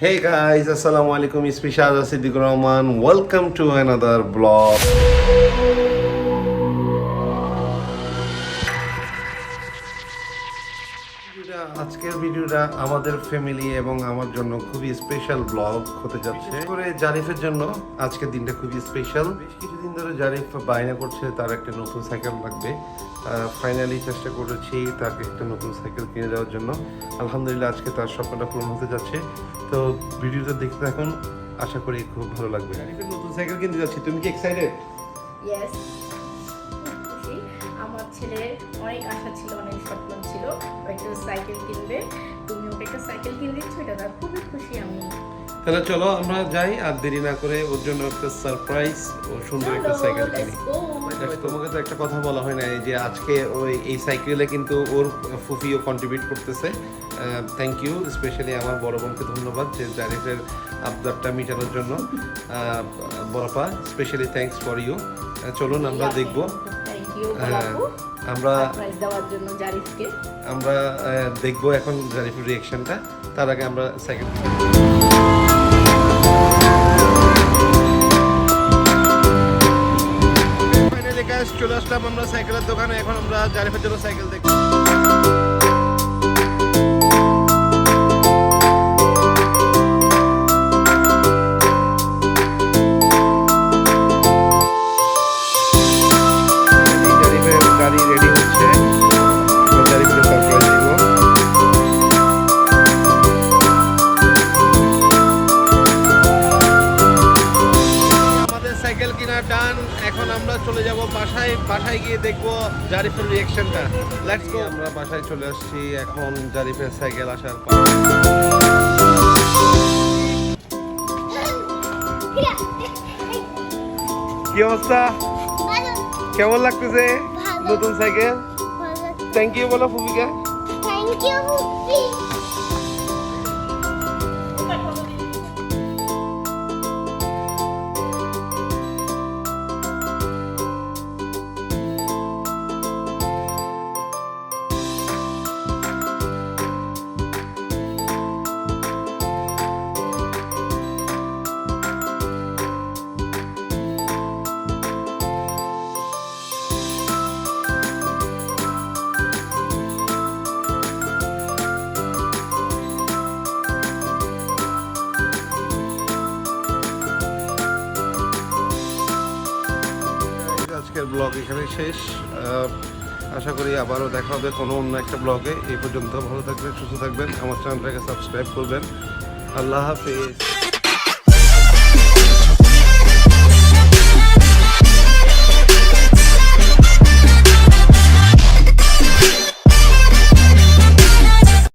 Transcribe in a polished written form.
Hey guys, Assalamualaikum. It's Mishad Siddiqur Rahman. Welcome to another vlog. আজকের ভিডিওটা আমাদের family এবং আমার জন্য খুবই স্পেশাল ব্লগ হতে যাচ্ছে। বিশেষ করে জারিফের জন্য আজকের দিনটা খুবই স্পেশাল। বেশ কিছুদিন ধরে জারিফ বায়না করছে তার একটা নতুন সাইকেল লাগবে। ফাইনালি চেষ্টা করেছি তাকে একটা নতুন সাইকেল কিনে দেওয়ার জন্য। আলহামদুলিল্লাহ আজকে তার স্বপ্নটা পূরণ হতে যাচ্ছে। তো ভিডিওটা দেখতে থাকুন, আশা করি খুব ভালো লাগবে। জারিফের নতুন সাইকেল কিনতে যাচ্ছি, তুমি কি এক্সাইটেড? ইয়েস, খুশি। আমার ছেলের অনেক আশা ছিল, অনেক স্বপ্ন ছিল একটা সাইকেল কিনবে। তুমি ওকে একটা সাইকেল কিনে দিচ্ছ, এটা তার খুবই খুশি আমি। তাহলে চলো আমরা যাই, আর দেরি না করে ওর জন্য একটা সারপ্রাইজ ও সুন্দর একটা সাইকেল কিনি। তোমাকে তো একটা কথা বলা হয় না যে আজকে ওই এই সাইকেলে কিন্তু ওর ফুফিও কন্ট্রিবিউট করতেছে। থ্যাংক ইউ, স্পেশালি আমার বড় বোনকে ধন্যবাদ যে জারিফের আবদারটা মেটানোর জন্য। বড়পা, স্পেশালি থ্যাঙ্কস ফর ইউ। চলুন আমরা দেখব, আমরা দেখবো এখন জারিফের রিয়াকশনটা। তার আগে আমরা সাইকেল ফাইনালি গাইস চলে আসলাম আমরা সাইকেলের দোকানে। এখন আমরা জারিফের জন্য সাইকেল দেখব। গাড়ি রেডি হচ্ছে, জারিফকে সারপ্রাইজ দিব। আমাদের সাইকেল কিনা ডান। এখন আমরা চলে যাব বাসায় গিয়ে দেখবো জারিফের রিঅ্যাকশনটা। Let's go. আমরা বাসায় চলে আসছি, এখন জারিফের সাইকেল আসার পর। কি অবস্থা, কেমন লাগতেছে নতুন সাইকেল? থ্যাংক ইউ বলো ফুফিকে। Thank you ফুফি। আজকের ব্লগ এখানে শেষ। আশা করি আবারও দেখা হবে কোনো অন্য একটা ব্লগে। এই পর্যন্ত ভালো থাকবেন, সুস্থ থাকবেন, আমার চ্যানেলটাকে সাবস্ক্রাইব করবেন। আল্লাহ হাফেজ।